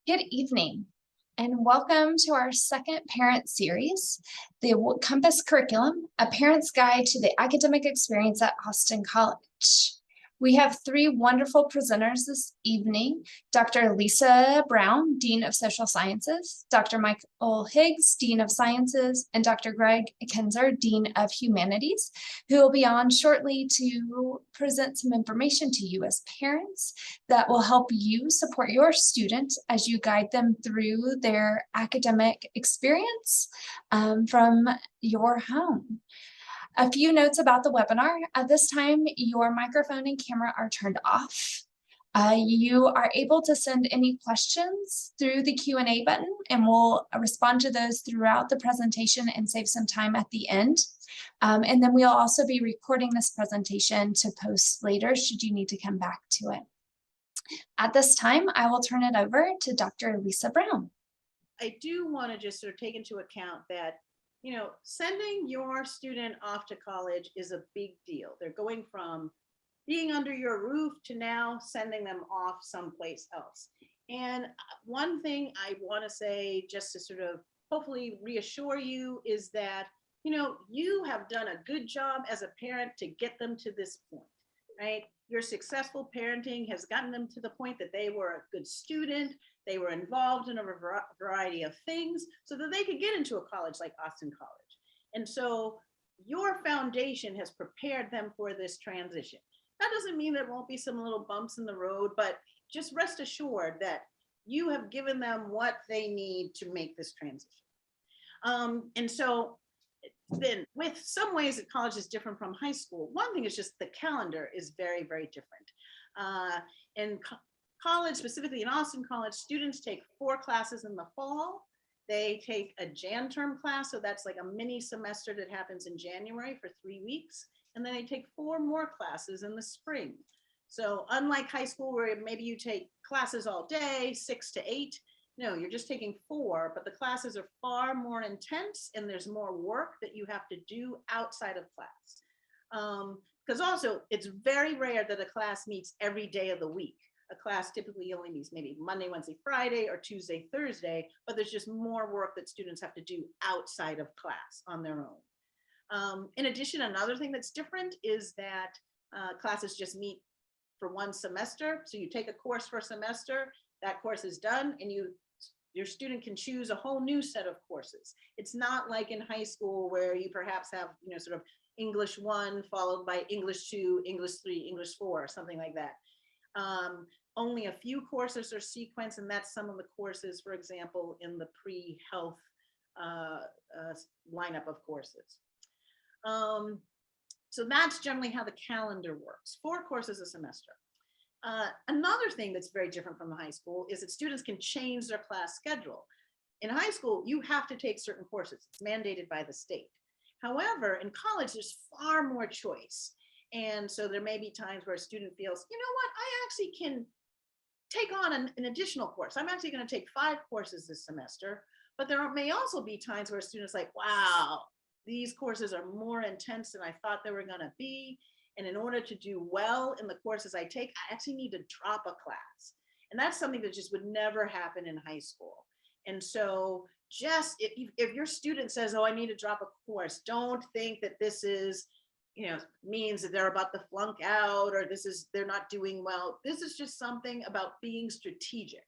Good evening, and welcome to our second parent series, the Compass Curriculum, a parent's guide to the academic experience at Austin College. We have three wonderful presenters this evening: Dr. Lisa Brown, Dean of Social Sciences, Dr. Michael Higgs, Dean of Sciences, and Dr. Greg Kenzer, Dean of Humanities, who will be on shortly to present some information to you as parents that will help you support your student as you guide them through their academic experience from your home. A few notes about the webinar. At this time, your microphone and camera are turned off. You are able to send any questions through the Q&A button, and we'll respond to those throughout the presentation and save some time at the end. And then we'll also be recording this presentation to post later should you need to come back to it. At this time, I will turn it over to Dr. Lisa Brown. I do want to just sort of take into account that, sending your student off to college is a big deal. They're going from being under your roof to now sending them off someplace else. And one thing I want to say, just to sort of hopefully reassure you, is that, you have done a good job as a parent to get them to this point, right? Your successful parenting has gotten them to the point that they were a good student, they were involved in a variety of things so that they could get into a college like Austin College. And so your foundation has prepared them for this transition. That doesn't mean there won't be some little bumps in the road, but just rest assured that you have given them what they need to make this transition. And so then with some ways that college is different from high school. One thing is just the calendar is very, very different. In college, specifically in Austin College, students take 4 classes in the fall. They take a Jan term class, so that's like a mini semester that happens in January for 3 weeks. And then they take 4 more classes in the spring. So unlike high school where maybe you take classes all day, 6 to 8, no, you're just taking 4, but the classes are far more intense and there's more work that you have to do outside of class. Because also it's very rare that a class meets every day of the week. A class typically only meets maybe Monday, Wednesday, Friday, or Tuesday, Thursday, but there's just more work that students have to do outside of class on their own. In addition, another thing that's different is that classes just meet for 1 semester. So you take a course for a semester, that course is done, and your student can choose a whole new set of courses. It's not like in high school where you perhaps have, sort of English 1 followed by English 2, English 3, English 4, something like that. Only a few courses are sequenced, and that's some of the courses, for example, in the pre-health lineup of courses. So that's generally how the calendar works. 4 courses a semester. Another thing that's very different from high school is that students can change their class schedule. In high school, you have to take certain courses. It's mandated by the state. However, in college, there's far more choice. And so there may be times where a student feels, you know what, I actually can take on an additional course. I'm actually going to take 5 courses this semester. But there may also be times where a student's like, wow, these courses are more intense than I thought they were going to be. And in order to do well in the courses I take, I actually need to drop a class. And that's something that just would never happen in high school. And so just if your student says, oh, I need to drop a course, don't think that this is, means that they're about to flunk out or they're not doing well. This is just something about being strategic,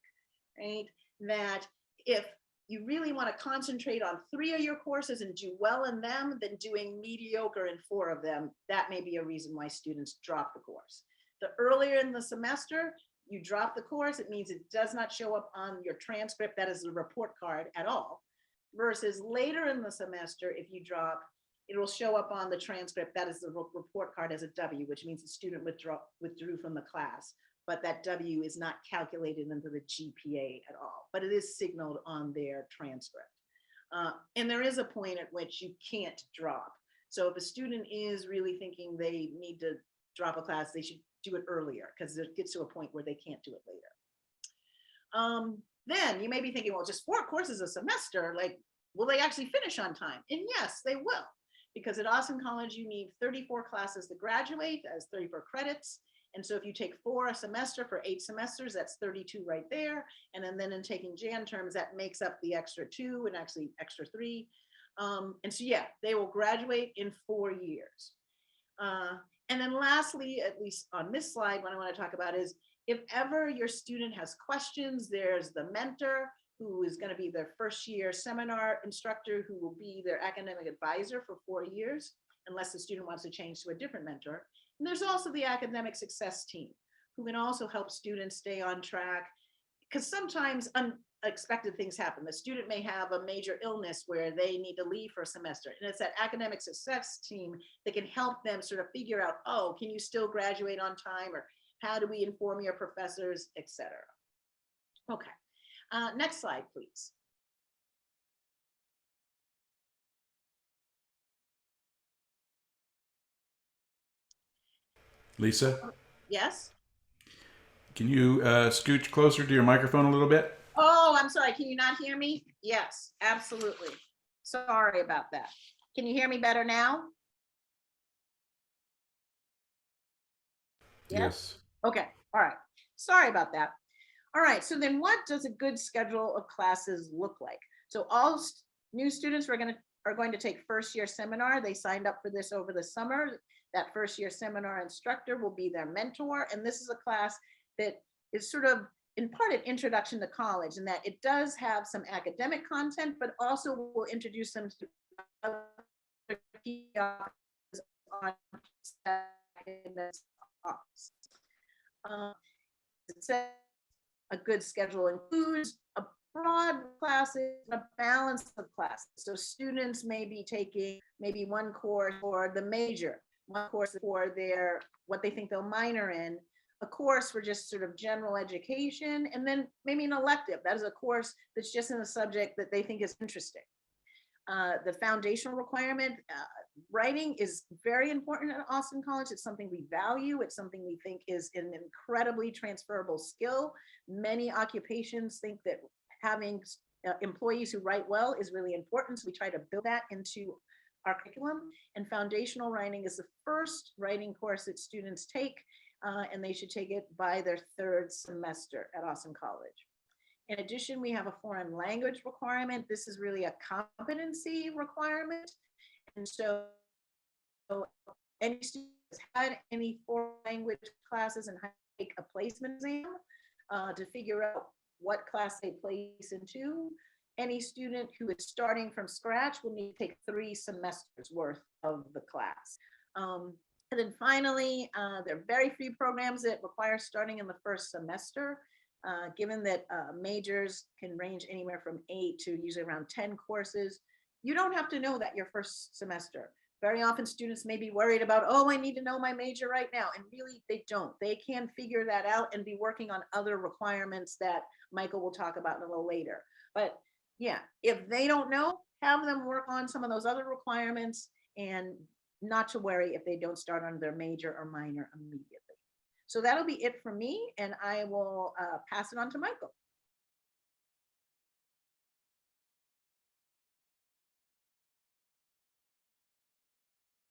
right? That if you really want to concentrate on 3 of your courses and do well in them, then doing mediocre in 4 of them, that may be a reason why students drop the course. The earlier in the semester you drop the course, it means it does not show up on your transcript, that is the report card at all, versus later in the semester, if you drop, it will show up on the transcript, that is the report card as a W, which means the student withdrew from the class. But that W is not calculated into the GPA at all, but it is signaled on their transcript. And there is a point at which you can't drop. So if a student is really thinking they need to drop a class, they should do it earlier because it gets to a point where they can't do it later. Then you may be thinking, well, just 4 courses a semester, like, will they actually finish on time? And yes, they will, because at Austin College, you need 34 classes to graduate, as 34 credits. And so if you take 4 a semester for 8 semesters, that's 32 right there. And then in taking Jan terms, that makes up the extra 2 and actually extra 3. And so, yeah, they will graduate in 4 years. And then lastly, at least on this slide, what I want to talk about is if ever your student has questions, there's the mentor who is going to be their first year seminar instructor who will be their academic advisor for 4 years, unless the student wants to change to a different mentor. And there's also the academic success team who can also help students stay on track, because sometimes unexpected things happen. The student may have a major illness where they need to leave for a semester, and it's that academic success team that can help them sort of figure out, oh, can you still graduate on time, or how do we inform your professors, etc. Okay, next slide, please. Lisa, Yes. can you scooch closer to your microphone a little bit? Oh, I'm sorry. Can you not hear me? Yes, absolutely. Sorry about that. Can you hear me better now? Yes. Okay. All right. Sorry about that. All right. So then what does a good schedule of classes look like? So all new students are going to take first year seminar. They signed up for this over the summer. That first year seminar instructor will be their mentor. And this is a class that is sort of in part an introduction to college, in that it does have some academic content, but also will introduce them to other key on it's a good schedule includes a broad classes, a balance of classes. So students may be taking maybe one course for the major, one course for their what they think they'll minor in, a course for just sort of general education, and then maybe an elective. That is a course that's just in a subject that they think is interesting. The foundational requirement, writing is very important at Austin College. It's something we value. It's something we think is an incredibly transferable skill. Many occupations think that having employees who write well is really important. So we try to build that into our curriculum. And foundational writing is the first writing course that students take, and they should take it by their 3rd semester at Austin College. In addition, we have a foreign language requirement. This is really a competency requirement. And so any students had any foreign language classes and take a placement exam to figure out what class they place into. Any student who is starting from scratch will need to take 3 semesters worth of the class. And then finally, there are very few programs that require starting in the 1st semester. Given that majors can range anywhere from 8 to usually around 10 courses, you don't have to know that your 1st semester. Very often students may be worried about, oh, I need to know my major right now. And really they don't. They can figure that out and be working on other requirements that Michael will talk about a little later. But yeah, if they don't know, have them work on some of those other requirements, and not to worry if they don't start on their major or minor immediately. So that'll be it for me, and I will pass it on to Michael.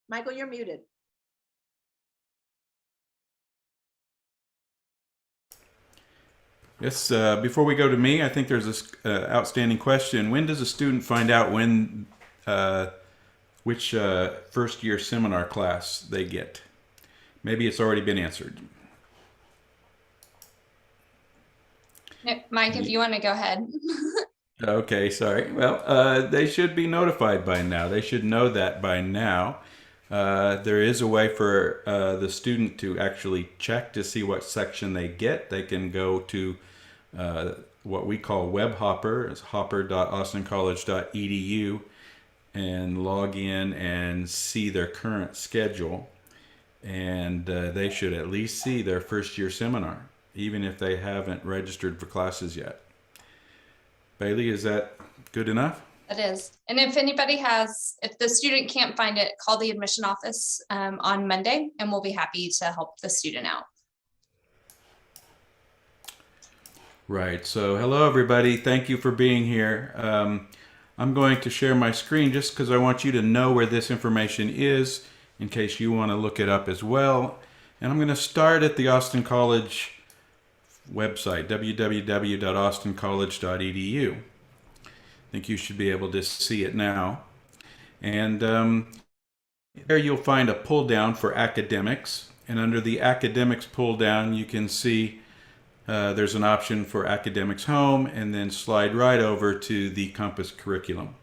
Michael, you're muted. Yes, before we go to me, I think there's this outstanding question. When does a student find out which first year seminar class they get? Maybe it's already been answered. No, Mike, if you want to go ahead. Okay, sorry. Well, they should be notified by now. They should know that by now. There is a way for the student to actually check to see what section they get. They can go to what we call Webhopper. It's hopper.austincollege.edu and log in and see their current schedule. And they should at least see their first year seminar, even if they haven't registered for classes yet. Bailey, is that good enough? It is. And if the student can't find it, call the admission office on Monday, and we'll be happy to help the student out. Right. So hello, everybody. Thank you for being here. I'm going to share my screen just because I want you to know where this information is in case you want to look it up as well. And I'm going to start at the Austin College website, www.austincollege.edu. I think you should be able to see it now. And there you'll find a pull down for academics. And under the academics pull down, you can see there's an option for academics home, and then slide right over to the Compass curriculum.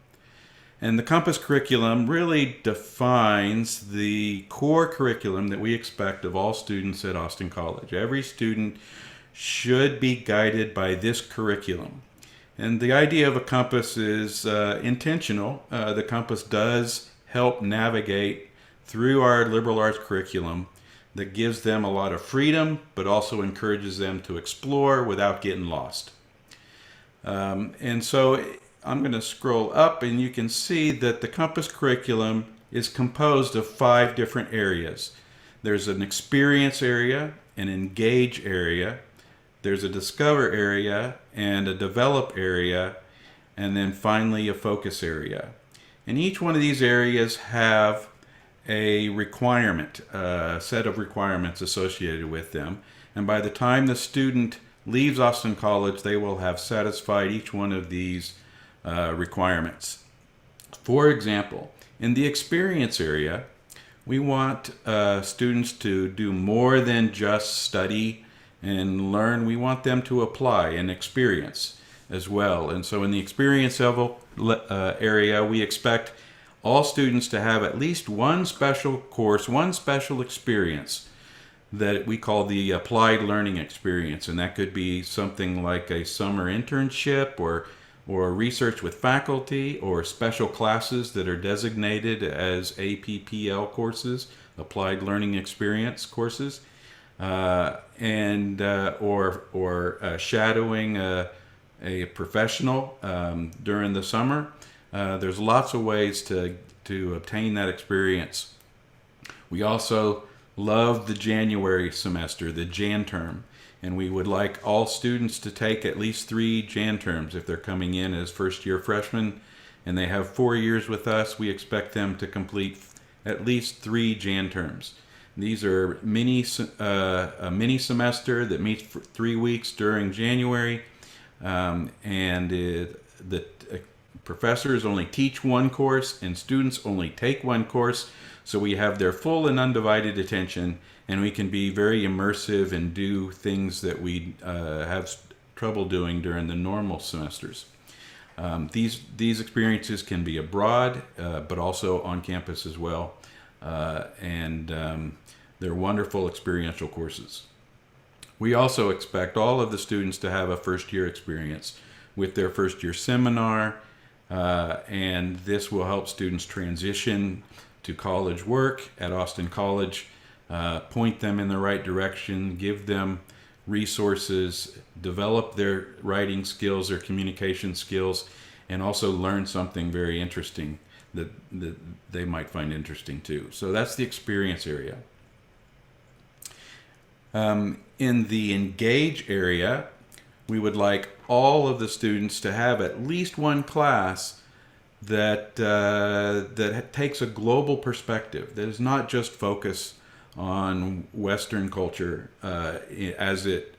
And the Compass curriculum really defines the core curriculum that we expect of all students at Austin College. Every student should be guided by this curriculum. And the idea of a compass is intentional. The compass does help navigate through our liberal arts curriculum that gives them a lot of freedom, but also encourages them to explore without getting lost. And so I'm going to scroll up, and you can see that the compass curriculum is composed of 5 different areas. There's an experience area, an engage area, there's a discover area, and a develop area, and then finally a focus area. And each one of these areas have a requirement, a set of requirements associated with them. And by the time the student leaves Austin College, they will have satisfied each one of these requirements. For example, in the experience area, we want students to do more than just study and learn. We want them to apply and experience as well. And so in the experience level area, we expect all students to have at least one special course, one special experience that we call the applied learning experience. And that could be something like a summer internship or research with faculty, or special classes that are designated as APPL courses, applied learning experience courses, or shadowing a professional during the summer. There's lots of ways to obtain that experience. We also love the January semester, the Jan term, and we would like all students to take at least 3 Jan terms. If they're coming in as first-year freshmen and they have 4 years with us, we expect them to complete at least 3 Jan terms. These are a mini semester that meets for 3 weeks during January, and the professors only teach one course and students only take one course, so we have their full and undivided attention, and we can be very immersive and do things that we have trouble doing during the normal semesters. These experiences can be abroad, but also on campus as well, and they're wonderful experiential courses. We also expect all of the students to have a first-year experience with their first-year seminar, and this will help students transition to college work at Austin College, point them in the right direction, give them resources, develop their writing skills, their communication skills, and also learn something very interesting that they might find interesting too. So that's the experience area. In the engage area, we would like all of the students to have at least one class that takes a global perspective, that is not just focused on Western culture as it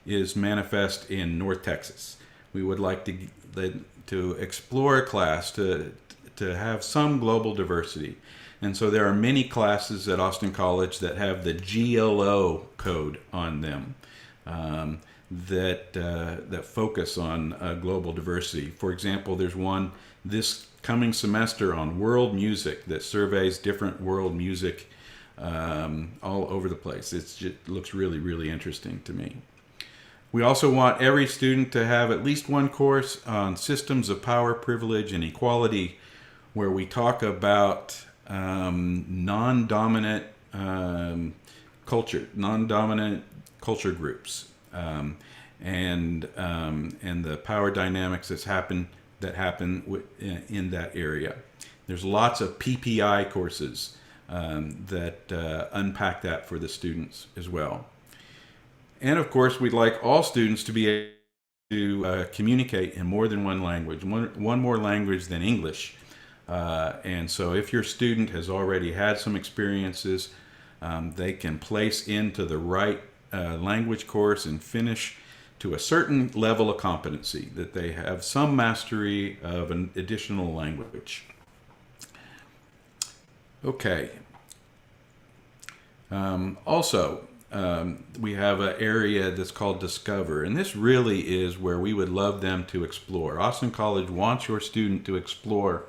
is manifest in North Texas. We would like to explore a class to have some global diversity. And so there are many classes at Austin College that have the GLO code on them that focus on global diversity. For example, there's one this coming semester on world music that surveys different world music all over the place. It looks really, really interesting to me. We also want every student to have at least one course on systems of power, privilege, and equality, where we talk about non-dominant culture groups, and the power dynamics that happen in that area. There's lots of PPI courses that unpack that for the students as well. And of course, we'd like all students to be able to communicate in more than one language, one more language than English. And so if your student has already had some experiences They can place into the right language course and finish to a certain level of competency, that they have some mastery of an additional language. Okay. Also, we have an area that's called Discover, and this really is where we would love them to explore. Austin College wants your student to explore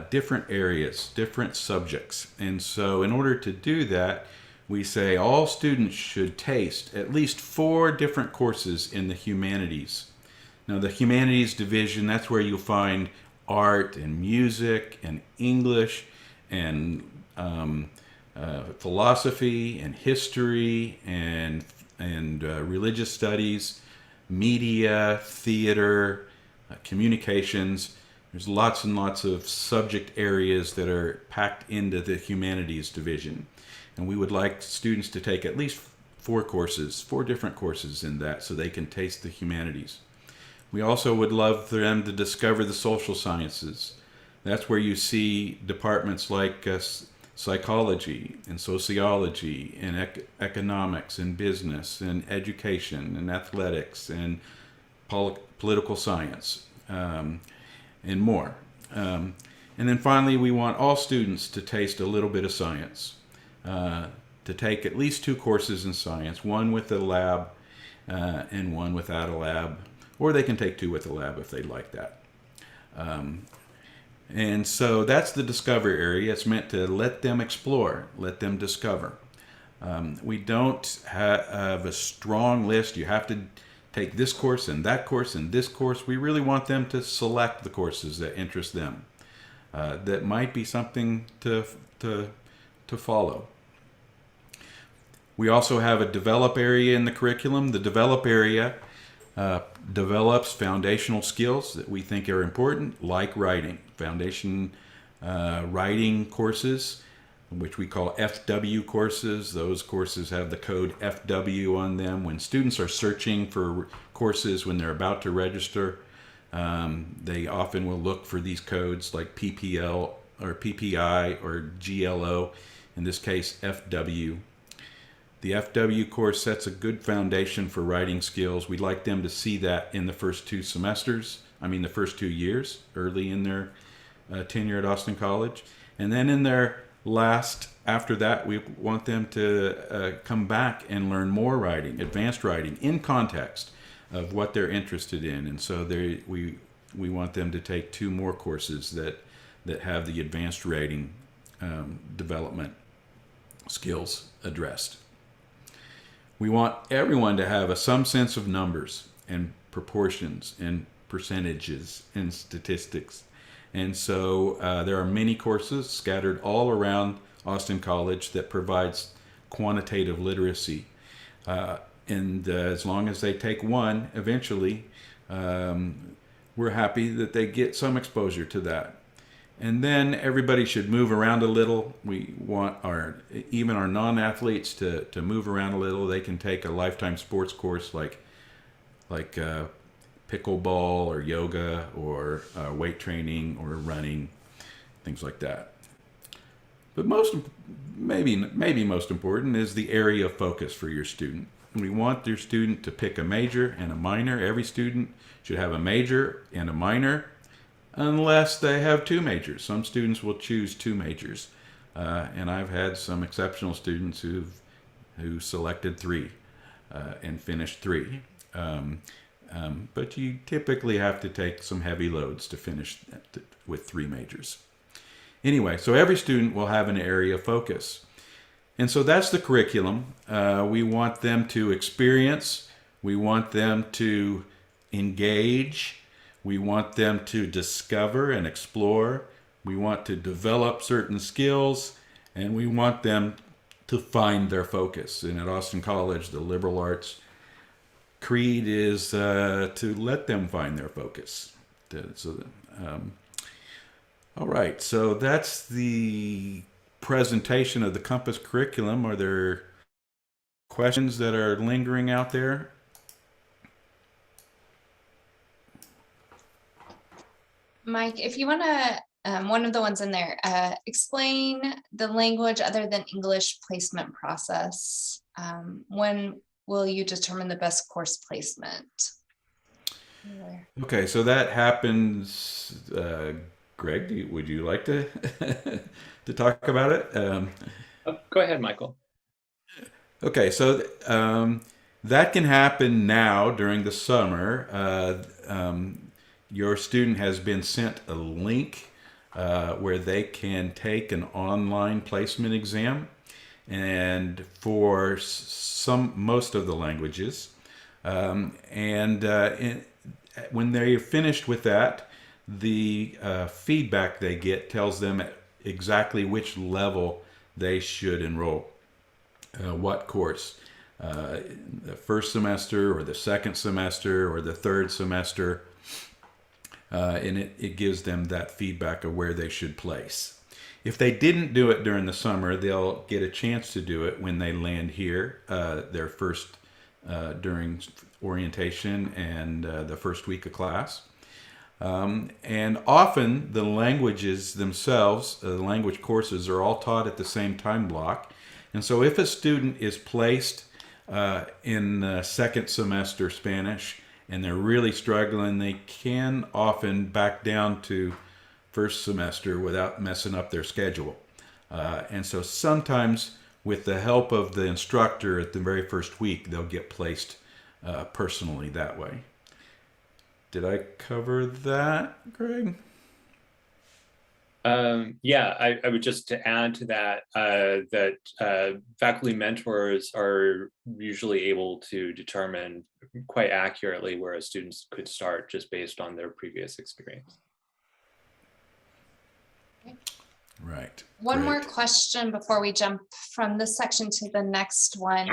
different areas, different subjects. And so in order to do that, we say all students should taste at least 4 different courses in the humanities. Now, the humanities division, that's where you'll find art and music and English and philosophy and history and religious studies, media, theater, communications. There's lots and lots of subject areas that are packed into the humanities division. And we would like students to take at least 4 courses, 4 different courses in that, so they can taste the humanities. We also would love for them to discover the social sciences. That's where you see departments like psychology and sociology and economics and business and education and athletics and political science and more. And then finally, we want all students to taste a little bit of science, to take at least 2 courses in science, one with a lab and one without a lab, or they can take 2 with a lab if they'd like that. And so that's the Discover area. It's meant to let them explore, let them discover. We don't have a strong list. You have to take this course and that course and this course. We really want them to select the courses that interest them. That might be something to follow. We also have a Develop area in the curriculum. The Develop area develops foundational skills that we think are important, like writing. Foundation writing courses, which we call FW courses. Those courses have the code FW on them. When students are searching for courses when they're about to register, they often will look for these codes like PPL or PPI or GLO, in this case FW. The FW course sets a good foundation for writing skills. We'd like them to see that in the first 2 the first 2 years, early in their tenure at Austin College. And then in their after that, we want them to come back and learn more writing, advanced writing, in context of what they're interested in. And so we want them to take 2 more courses that have the advanced writing development skills addressed. We want everyone to have some sense of numbers and proportions and percentages and statistics. And so there are many courses scattered all around Austin College that provides quantitative literacy. And as long as they take one, eventually, we're happy that they get some exposure to that. And then everybody should move around a little. We want even our non-athletes to move around a little. They can take a lifetime sports course like pickleball or yoga or weight training or running, things like that. But maybe most important is the area of focus for your student. We want your student to pick a major and a minor. Every student should have a major and a minor, unless they have 2 majors. Some students will choose 2 majors, and I've had some exceptional students who selected 3 and finished 3. But you typically have to take some heavy loads to finish with 3 majors. Anyway, so every student will have an area of focus. And so that's the curriculum. We want them to experience. We want them to engage. We want them to discover and explore. We want to develop certain skills. And we want them to find their focus. And at Austin College, the liberal arts creed is to let them find their focus. All right, so that's the presentation of the Compass curriculum. Are there questions that are lingering out there? Mike, if you want to one of the ones in there, explain the language other than English placement process. When will you determine the best course placement? Okay, so that happens. Greg, would you like to to talk about it? Oh, go ahead, Michael. Okay, so that can happen now during the summer. Your student has been sent a link where they can take an online placement exam, and for most of the languages, when they're finished with that, the feedback they get tells them exactly which level they should enroll. What course, the first semester or the second semester or the third semester, and it gives them that feedback of where they should place. If they didn't do it during the summer, they'll get a chance to do it when they land here, their first during orientation and the first week of class. And often the languages themselves, the language courses, are all taught at the same time block. And so if a student is placed in second semester Spanish and they're really struggling, they can often back down to first semester without messing up their schedule. And so sometimes with the help of the instructor at the very first week, they'll get placed personally that way. Did I cover that, Greg? Yeah, I would just to add to that, that faculty mentors are usually able to determine quite accurately where a student could start just based on their previous experience. Right. One more question before we jump from this section to the next one.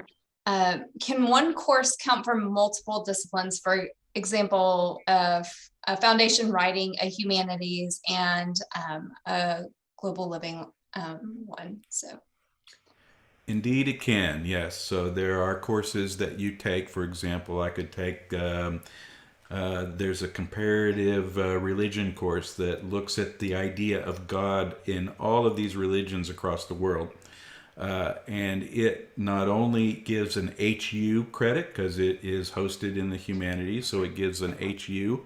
Can one course count for multiple disciplines? For example, of a foundation writing, a humanities, and a global living one. So, indeed, it can. Yes. So there are courses that you take. For example, I could take. There's a comparative religion course that looks at the idea of God in all of these religions across the world. And it not only gives an HU credit because it is hosted in the humanities, so it gives an HU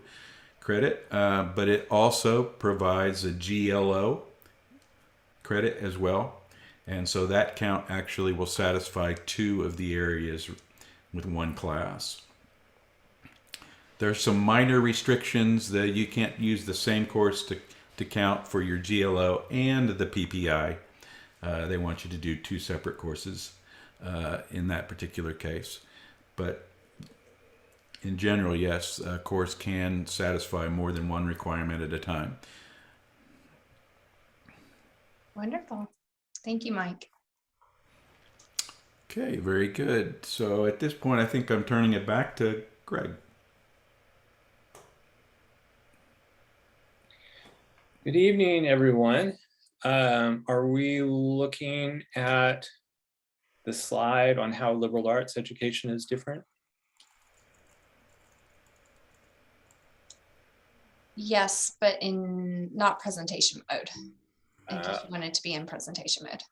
credit, but it also provides a GLO credit as well. And so that count actually will satisfy 2 of the areas with 1 class. There's some minor restrictions that you can't use the same course to count for your GLO and the PPI. They want you to do 2 separate courses in that particular case. But in general, yes, a course can satisfy more than 1 requirement at a time. wonderful. Thank you, Mike. Okay, very good. So at this point, I think I'm turning it back to Greg. Good evening, everyone. Are we looking at the slide on how liberal arts education is different? Yes, but in not presentation mode. I just wanted to be in presentation mode.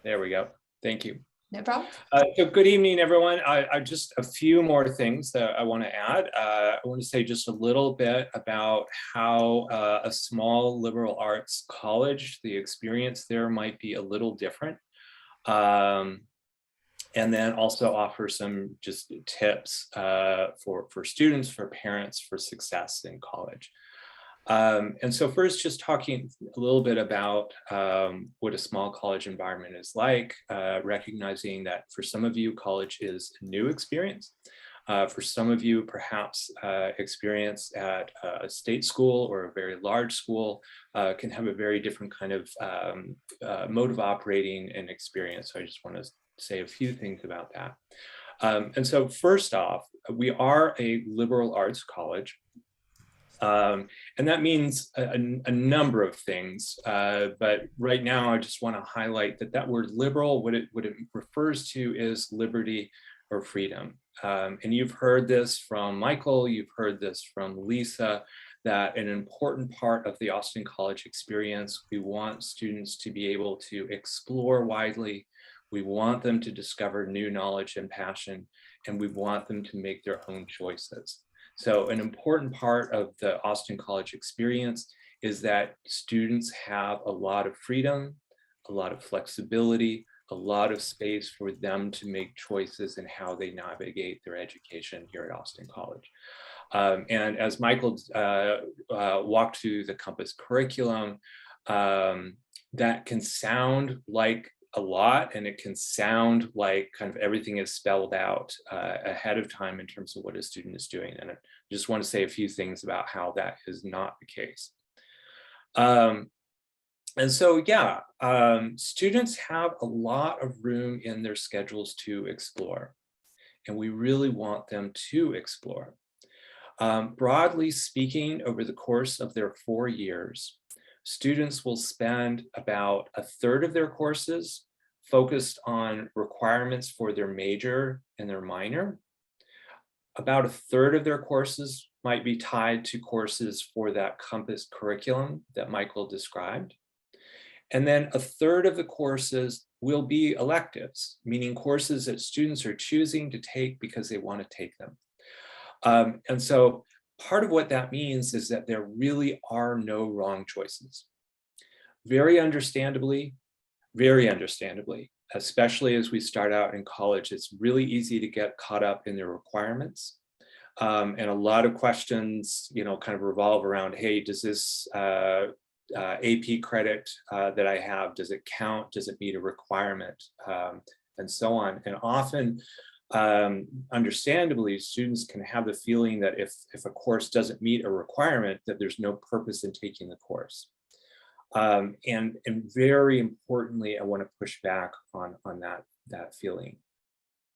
There we go. Thank you. No problem. So good evening, everyone. I just a few more things that I want to add. I want to say just a little bit about how a small liberal arts college, the experience there might be a little different. And then also offer some just tips for students, for parents, for success in college. And so first, just talking a little bit about what a small college environment is like, recognizing that for some of you, college is a new experience. For some of you, perhaps experience at a state school or a very large school can have a very different kind of mode of operating and experience. So I just want to say a few things about that. And so first off, we are a liberal arts college. And that means a number of things, but right now I just want to highlight that word liberal, what it refers to is liberty or freedom. And you've heard this from Michael, you've heard this from Lisa, that an important part of the Austin College experience, we want students to be able to explore widely. We want them to discover new knowledge and passion, and we want them to make their own choices. So an important part of the Austin College experience is that students have a lot of freedom, a lot of flexibility, a lot of space for them to make choices in how they navigate their education here at Austin College. And as Michael walked through the Compass curriculum, that can sound like a lot, and it can sound like kind of everything is spelled out ahead of time in terms of what a student is doing. And I just want to say a few things about how that is not the case. And so, yeah, students have a lot of room in their schedules to explore, and we really want them to explore. Broadly speaking, over the course of their 4 years, students will spend about a third of their courses focused on requirements for their major and their minor. About a third of their courses might be tied to courses for that Compass curriculum that Michael described. And then a third of the courses will be electives, meaning courses that students are choosing to take because they want to take them. And so part of what that means is that there really are no wrong choices. Very understandably, especially as we start out in college, it's really easy to get caught up in their requirements. And a lot of questions, kind of revolve around, hey, does this AP credit that I have, does it count? Does it meet a requirement? And so on. And often, understandably, students can have the feeling that if a course doesn't meet a requirement, that there's no purpose in taking the course. And very importantly, I want to push back on that feeling.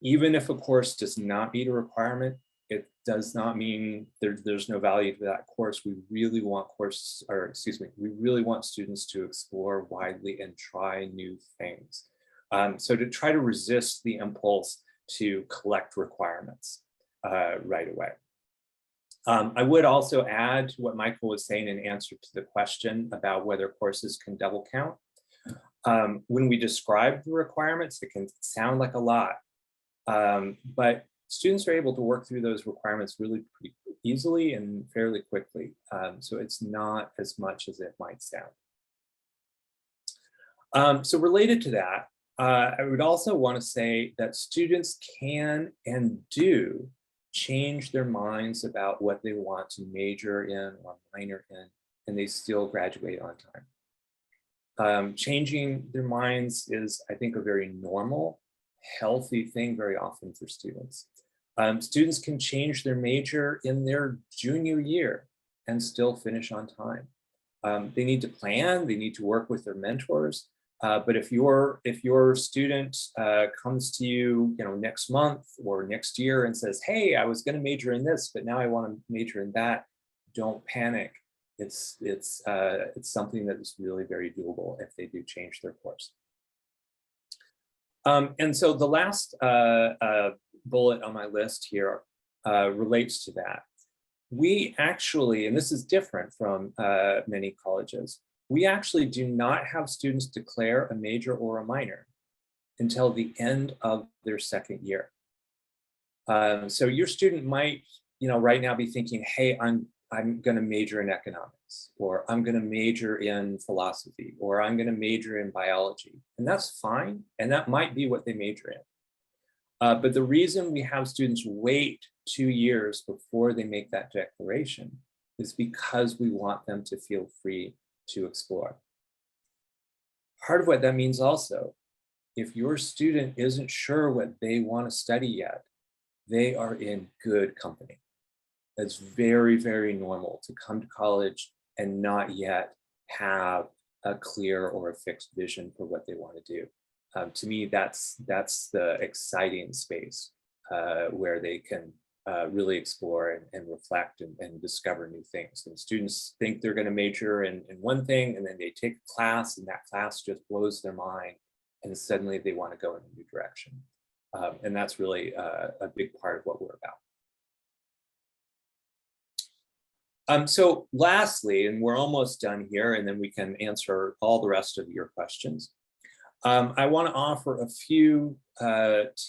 Even if a course does not meet a requirement, it does not mean there's no value to that course. We really want we really want students to explore widely and try new things. So to try to resist the impulse to collect requirements right away. I would also add to what Michael was saying in answer to the question about whether courses can double count. When we describe the requirements, it can sound like a lot, but students are able to work through those requirements really pretty easily and fairly quickly. So it's not as much as it might sound. So related to that, I would also want to say that students can and do change their minds about what they want to major in or minor in, and they still graduate on time. Changing their minds is, I think, a very normal, healthy thing very often for students. Students can change their major in their junior year and still finish on time. They need to plan, they need to work with their mentors. But if your student comes to you, next month or next year and says, "Hey, I was going to major in this, but now I want to major in that," don't panic. It's something that is really very doable if they do change their course. And so the last bullet on my list here relates to that. We actually, and this is different from many colleges, we actually do not have students declare a major or a minor until the end of their second year. So your student might, right now be thinking, "Hey, I'm going to major in economics, or I'm going to major in philosophy, or I'm going to major in biology," and that's fine, and that might be what they major in. But the reason we have students wait 2 years before they make that declaration is because we want them to feel free to explore. Part of what that means also, if your student isn't sure what they want to study yet, they are in good company. It's very, very normal to come to college and not yet have a clear or a fixed vision for what they want to do. To me, that's the exciting space where they can really explore and reflect and discover new things. And students think they're going to major in one thing, and then they take a class, and that class just blows their mind, and suddenly they want to go in a new direction. And that's really a big part of what we're So lastly, and we're almost done here, and then we can answer all the rest of your questions. I want to offer a few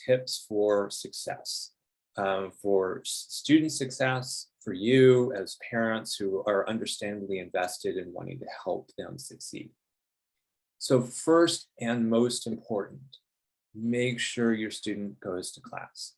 tips for success, for student success, for you as parents who are understandably invested in wanting to help them succeed. So first and most important, make sure your student goes to class.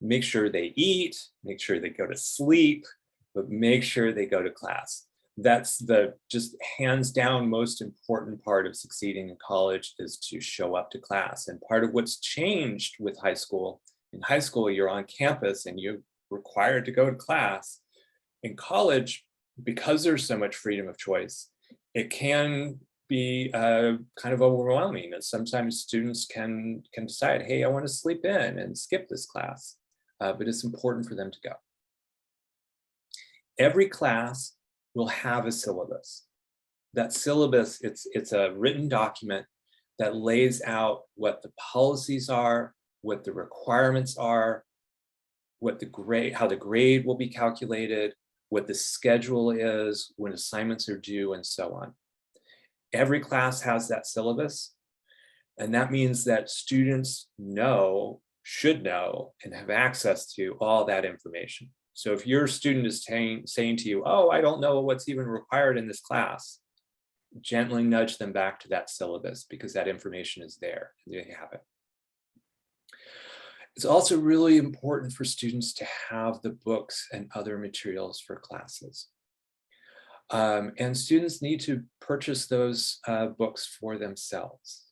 Make sure they eat, make sure they go to sleep, but make sure they go to class. That's the just hands down most important part of succeeding in college, is to show up to class. And part of what's changed with high school, in high school, you're on campus and you're required to go to class. In college, because there's so much freedom of choice, it can be kind of overwhelming. And sometimes students can decide, hey, I want to sleep in and skip this class. But it's important for them to go. Every class will have a syllabus. That syllabus, it's a written document that lays out what the policies are, what the requirements are, what the grade, how the grade will be calculated, what the schedule is, when assignments are due, and so on. Every class has that syllabus, and that means that students should know, and have access to all that information. So if your student is saying to you, oh, I don't know what's even required in this class, gently nudge them back to that syllabus, because that information is there, and they have it. It's also really important for students to have the books and other materials for classes. And students need to purchase those books for themselves.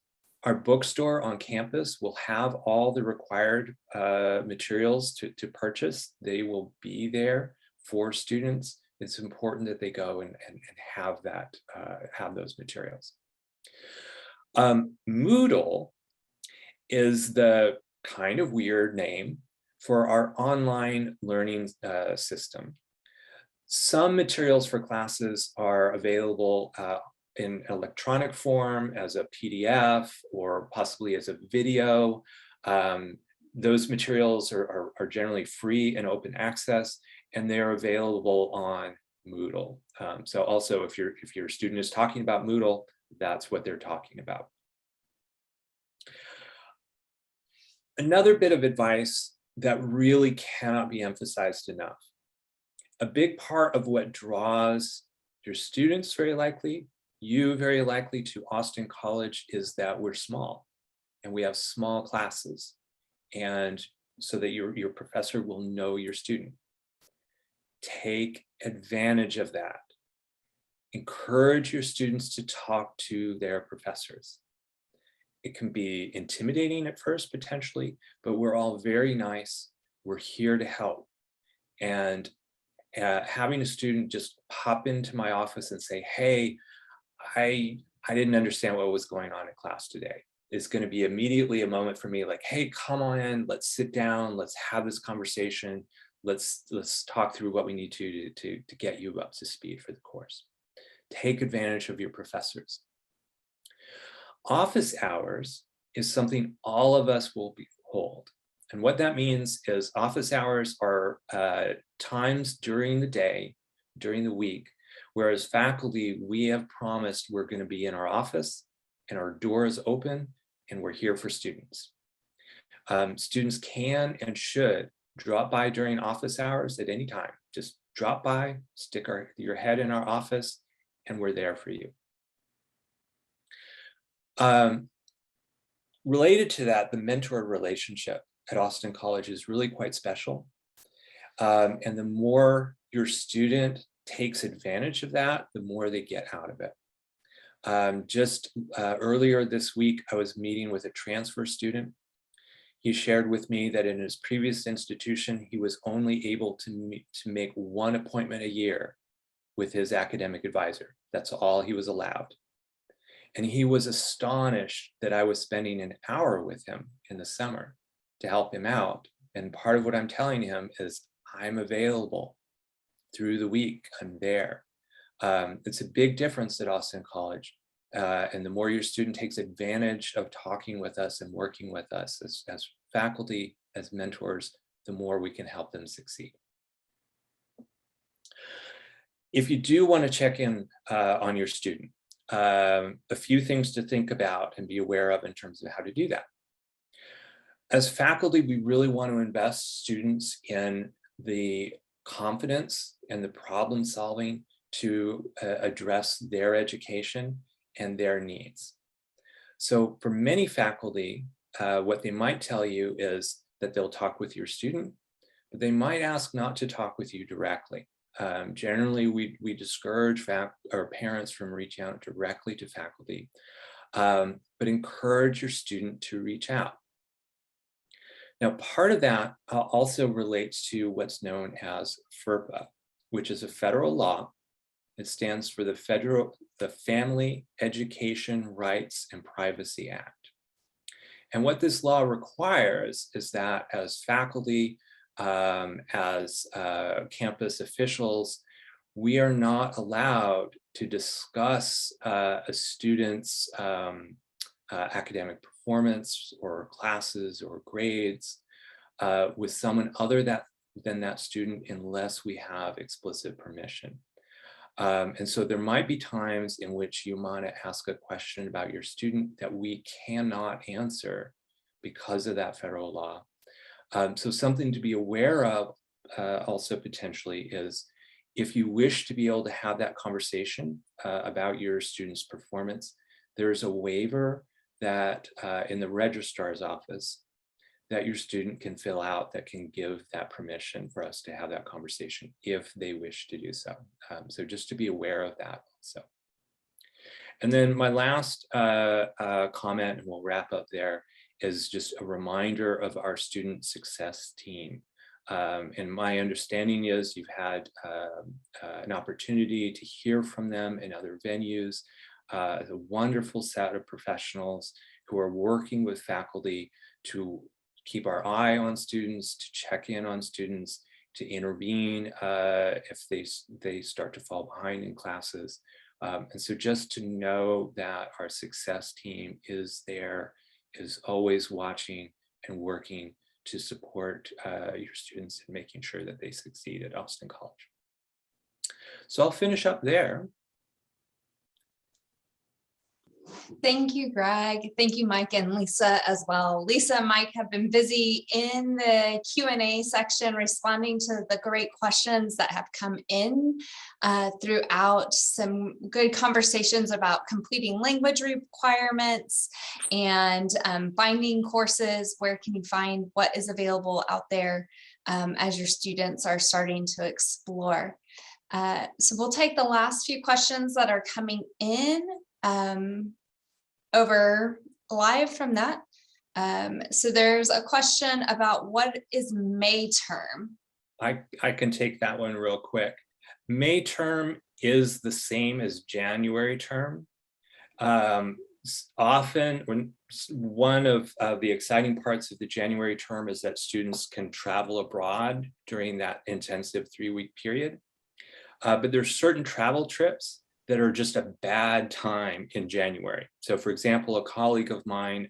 Our bookstore on campus will have all the required materials to purchase. They will be there for students. It's important that they go and have that, have those materials. Moodle is the kind of weird name for our online learning system. Some materials for classes are available in electronic form as a PDF or possibly as a video. Those materials are generally free and open access, and they're available on Moodle. So also, if your student is talking about Moodle, that's what they're talking about. Another bit of advice that really cannot be emphasized enough. A big part of what draws your students very likely, you very likely, to Austin College is that we're small and we have small classes, and so that your professor will know your student. Take advantage of that. Encourage your students to talk to their professors. It can be intimidating at first, potentially, but we're all very nice. We're here to help. And having a student just pop into my office and say, hey, I didn't understand what was going on in class today, is going to be immediately a moment for me, like, hey, come on in, let's sit down, let's have this conversation, let's talk through what we need to get you up to speed for the course. Take advantage of your professors. Office hours is something all of us will hold. And what that means is office hours are times during the day, during the week, whereas faculty, we have promised we're going to be in our office and our door is open and we're here for students. Students can and should drop by during office hours at any time. Just drop by, stick your head in our office, and we're there for you. Related to that, the mentor relationship at Austin College is really quite special. And the more your student takes advantage of that, the more they get out of it. Just earlier this week, I was meeting with a transfer student. He shared with me that in his previous institution, he was only able to make one appointment a year with his academic advisor. That's all he was allowed. And he was astonished that I was spending an hour with him in the summer to help him out. And part of what I'm telling him is I'm available through the week. I'm there. It's a big difference at Austin College. And the more your student takes advantage of talking with us and working with us as faculty, as mentors, the more we can help them succeed. If you do want to check in on your student, a few things to think about and be aware of in terms of how to do that. As faculty, we really want to invest students in the confidence and the problem solving to address their education and their needs. So for many faculty, what they might tell you is that they'll talk with your student, but they might ask not to talk with you directly. Generally, we discourage parents from reaching out directly to faculty, but encourage your student to reach out. Now, part of that also relates to what's known as FERPA, which is a federal law. It stands for the Family Education Rights and Privacy Act. And what this law requires is that as faculty, as campus officials, we are not allowed to discuss a student's academic performance or classes or grades with someone other than that student unless we have explicit permission. And so there might be times in which you might ask a question about your student that we cannot answer because of that federal law. So something to be aware of also potentially is if you wish to be able to have that conversation about your student's performance, there's a waiver that in the registrar's office that your student can fill out that can give that permission for us to have that conversation if they wish to do so. So just to be aware of that also. And then my last comment, and we'll wrap up there, is just a reminder of our student success team. And my understanding is you've had an opportunity to hear from them in other venues, a wonderful set of professionals who are working with faculty to keep our eye on students, to check in on students, to intervene if they start to fall behind in classes. And so just to know that our success team is there, is always watching and working to support your students in making sure that they succeed at Austin College. So I'll finish up there. Thank you, Greg. Thank you, Mike and Lisa as well. Lisa and Mike have been busy in the Q&A section responding to the great questions that have come in throughout, some good conversations about completing language requirements and finding courses. Where can you find what is available out there as your students are starting to explore? So we'll take the last few questions that are coming in over live from that. So there's a question about what is May term? I can take that one real quick. May term is the same as January term. Often one of the exciting parts of the January term is that students can travel abroad during that intensive 3-week period. But there's certain travel trips that are just a bad time in January. So for example, a colleague of mine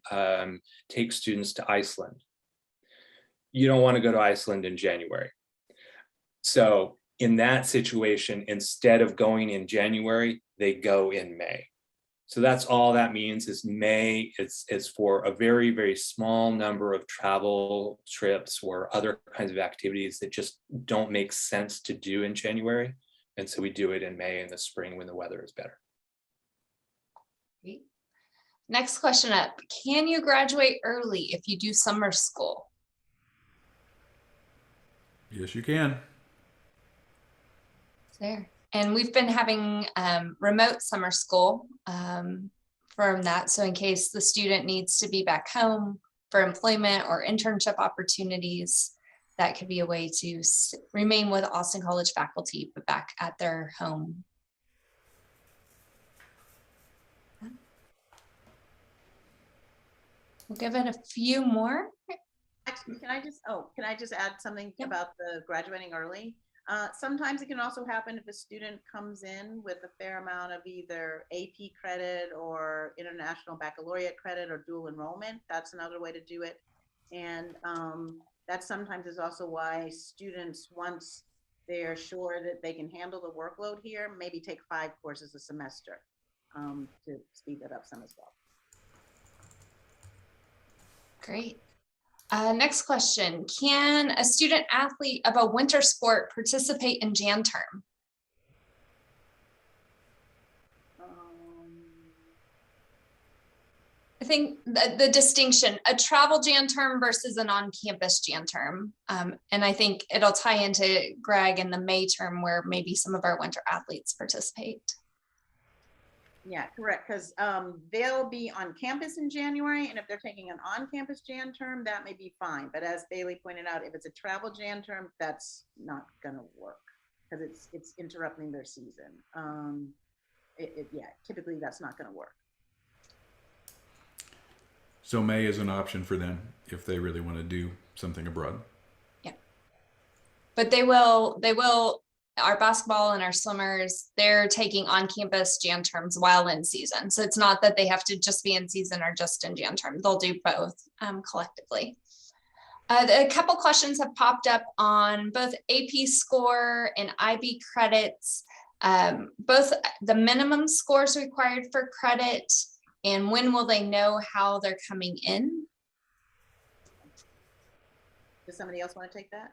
takes students to Iceland. You don't want to go to Iceland in January. So in that situation, instead of going in January, they go in May. So that's all that means is May is for a very, very small number of travel trips or other kinds of activities that just don't make sense to do in January. And so we do it in May in the spring when the weather is better. Great. Next question up. Can you graduate early if you do summer school? Yes, you can. There. And we've been having remote summer school from that. So in case the student needs to be back home for employment or internship opportunities, that could be a way to remain with Austin College faculty, but back at their home. We'll give it a few more. Can I just add something Yep. about the graduating early? Sometimes it can also happen if a student comes in with a fair amount of either AP credit or international baccalaureate credit or dual enrollment. That's another way to do it. And that sometimes is also why students, once they're sure that they can handle the workload here, maybe take 5 courses a semester to speed that up some as well. Great. Next question. Can a student athlete of a winter sport participate in Jan term? I think the distinction, a travel Jan term versus an on-campus Jan term. And I think it'll tie into Greg and the May term where maybe some of our winter athletes participate. Yeah, correct, because they'll be on campus in January, and if they're taking an on-campus Jan term, that may be fine. But as Bailey pointed out, if it's a travel Jan term, that's not gonna work because it's interrupting their season. Yeah, typically that's not gonna work. So May is an option for them if they really want to do something abroad. Yeah, but they will. Our basketball and our swimmers, they're taking on-campus Jan terms while in season. So it's not that they have to just be in season or just in Jan term. They'll do both collectively. A couple questions have popped up on both AP score and IB credits, both the minimum scores required for credit and when will they know how they're coming in? Does somebody else want to take that?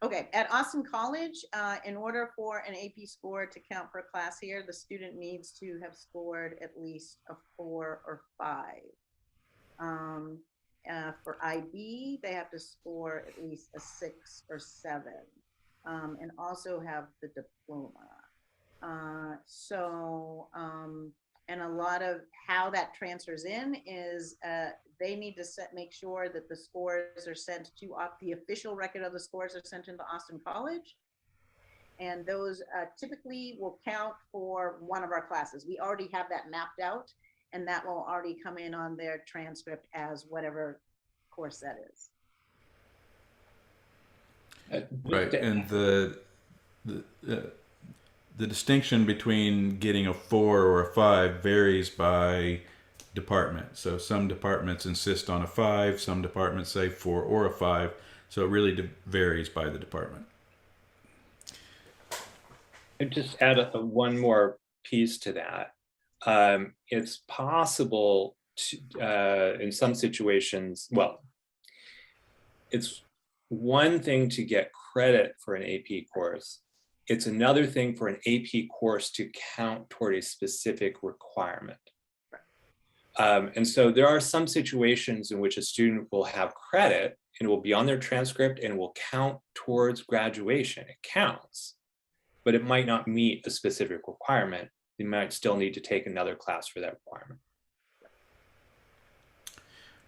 Okay, at Austin College, in order for an AP score to count for a class here, the student needs to have scored at least a 4 or 5. For IB, they have to score at least a 6 or 7, and also have the diploma. And a lot of how that transfers in is they need to make sure that the scores are sent to the official record of the scores are sent into Austin College. And those typically will count for one of our classes. We already have that mapped out, and that will already come in on their transcript as whatever course that is. Right, and the distinction between getting a 4 or a 5 varies by department. So some departments insist on a 5, some departments say 4 or a 5. So it really varies by the department. And just add one more piece to that. It's possible to, in some situations, well, it's one thing to get credit for an AP course. It's another thing for an AP course to count toward a specific requirement. And so there are some situations in which a student will have credit and it will be on their transcript and will count towards graduation. It counts, but it might not meet a specific requirement. They might still need to take another class for that requirement.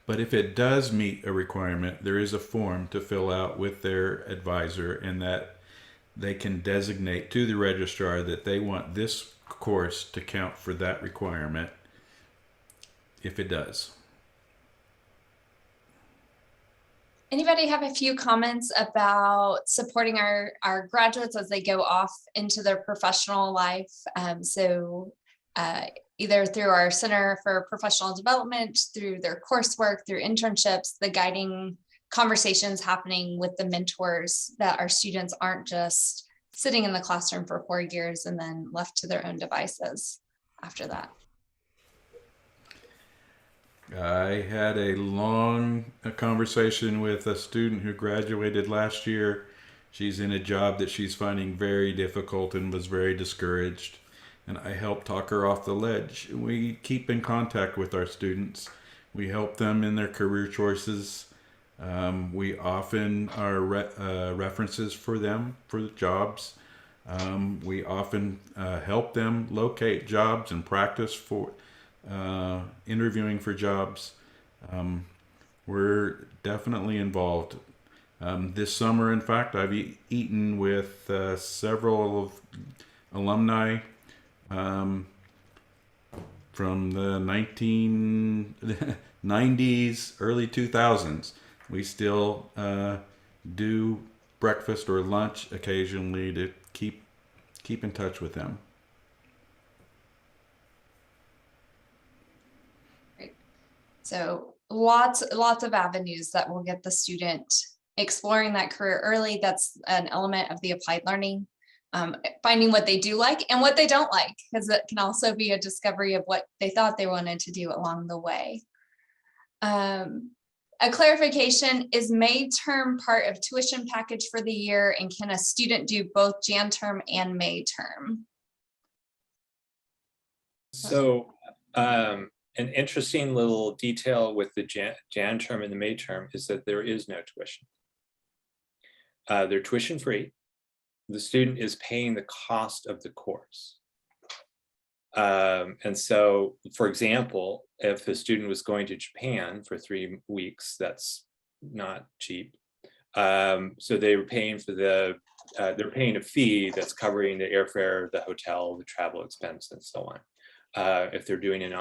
But if it does meet a requirement, there is a form to fill out with their advisor, and that they can designate to the registrar that they want this course to count for that requirement if it does. Anybody have a few comments about supporting our graduates as they go off into their professional life? Either through our Center for Professional Development, through their coursework, through internships, the guiding conversations happening with the mentors, that our students aren't just sitting in the classroom for 4 years and then left to their own devices after that. I had a long conversation with a student who graduated last year. She's in a job that she's finding very difficult and was very discouraged. And I helped talk her off the ledge. We keep in contact with our students. We help them in their career choices. We often are references for them for the jobs. We often help them locate jobs and practice for interviewing for jobs. We're definitely involved. This summer, in fact, I've eaten with several of alumni from the 1990s, early 2000s. We still do breakfast or lunch occasionally to keep in touch with them. Great. So lots of avenues that will get the student exploring that career early. That's an element of the applied learning. Finding what they do like and what they don't like, because it can also be a discovery of what they thought they wanted to do along the way. A clarification, is May term part of tuition package for the year, and can a student do both Jan term and May term? So an interesting little detail with the Jan term and the May term is that there is no tuition. They're tuition free. The student is paying the cost of the course. And so, for example, if a student was going to Japan for 3 weeks, that's not cheap. So they were paying for they're paying a fee that's covering the airfare, the hotel, the travel expense, and so on. If they're doing an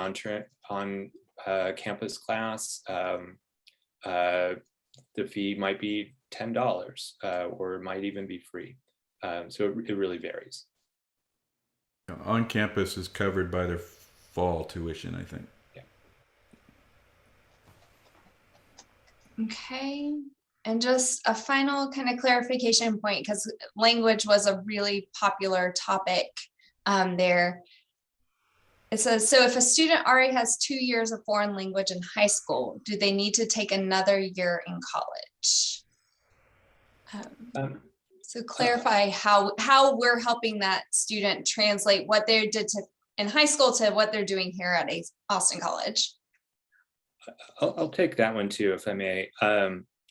on-campus class, the fee might be $10, or it might even be free. So it really varies. On campus is covered by their fall tuition, I think. Yeah. Okay. And just a final kind of clarification point, because language was a really popular topic there. It says, so if a student already has 2 years of foreign language in high school, do they need to take another year in college? So clarify how we're helping that student translate what they did in high school to what they're doing here at Austin College. I'll take that one too, if I may.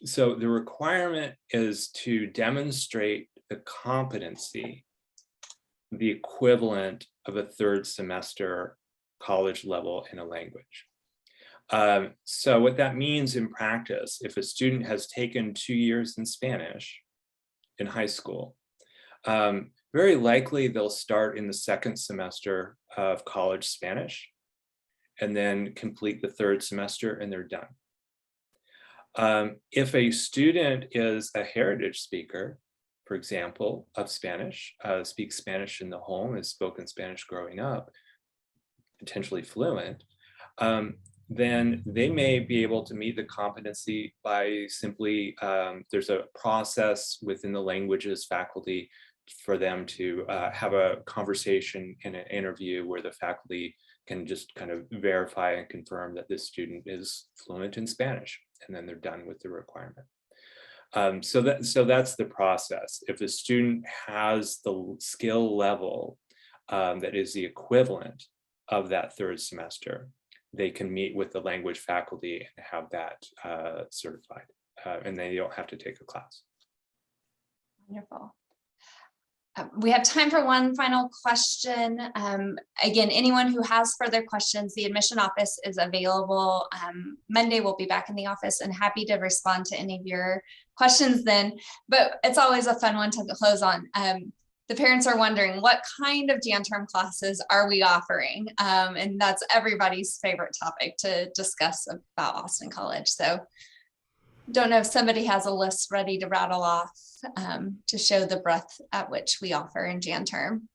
So the requirement is to demonstrate the competency, the equivalent of a 3rd semester college level in a language. So what that means in practice, if a student has taken 2 years in Spanish in high school, very likely they'll start in the 2nd semester of college Spanish and then complete the 3rd semester and they're done. If a student is a heritage speaker, for example, of Spanish, speaks Spanish in the home, has spoken Spanish growing up, potentially fluent, then they may be able to meet the competency by simply, there's a process within the languages faculty for them to have a conversation in an interview where the faculty can just kind of verify and confirm that this student is fluent in Spanish, and then they're done with the requirement. So that's the process. If a student has the skill level that is the equivalent of that 3rd semester, they can meet with the language faculty and have that certified, and they don't have to take a class. Wonderful. We have time for one final question. Again, anyone who has further questions, the admission office is available. Monday we'll be back in the office and happy to respond to any of your questions then, but it's always a fun one to close on. The parents are wondering, what kind of Jan term classes are we offering? And that's everybody's favorite topic to discuss about Austin College. So don't know if somebody has a list ready to rattle off to show the breadth at which we offer in Jan term.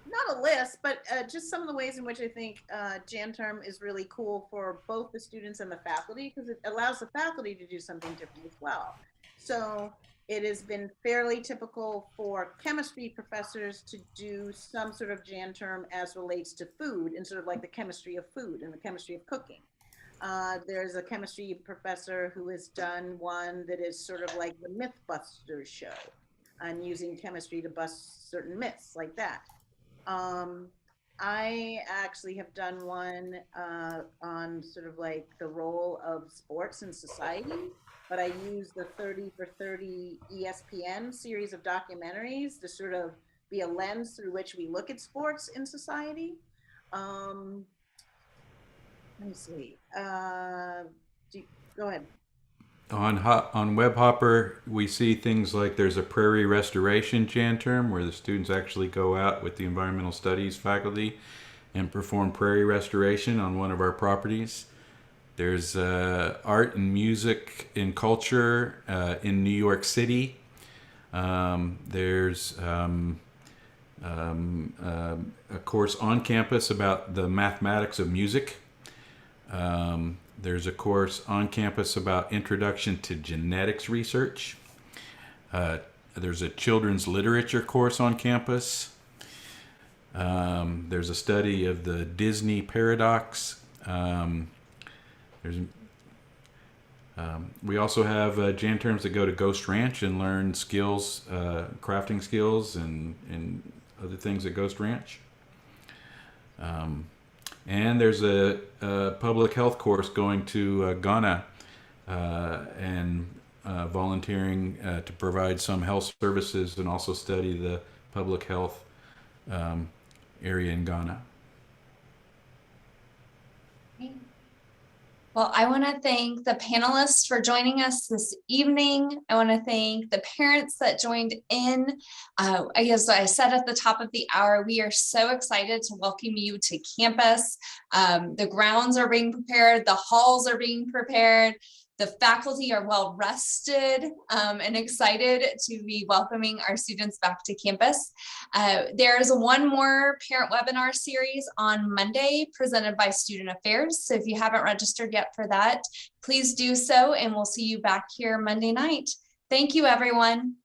Not a list, but just some of the ways in which I think Jan term is really cool for both the students and the faculty, because it allows the faculty to do something different as well. So it has been fairly typical for chemistry professors to do some sort of Jan term as relates to food, and sort of like the chemistry of food and the chemistry of cooking. There's a chemistry professor who has done one that is sort of like the Mythbusters show, and using chemistry to bust certain myths like that. I actually have done one on sort of like the role of sports in society, but I use the 30 for 30 ESPN series of documentaries to sort of be a lens through which we look at sports in society. Let me see. Go ahead. On Webhopper, we see things like there's a prairie restoration Jan term where the students actually go out with the environmental studies faculty and perform prairie restoration on one of our properties. There's art and music and culture in New York City. There's a course on campus about the mathematics of music. There's a course on campus about introduction to genetics research. There's a children's literature course on campus. There's a study of the Disney paradox. We also have janterms that go to Ghost Ranch and learn skills, crafting skills, and other things at Ghost Ranch. And there's a public health course going to Ghana and volunteering to provide some health services and also study the public health area in Ghana. Well, I want to thank the panelists for joining us this evening. I want to thank the parents that joined in. I guess I said at the top of the hour, we are so excited to welcome you to campus. The grounds are being prepared, the halls are being prepared. The faculty are well rested and excited to be welcoming our students back to campus. There's one more parent webinar series on Monday presented by Student Affairs. So if you haven't registered yet for that, please do so, and we'll see you back here Monday night. Thank you, everyone.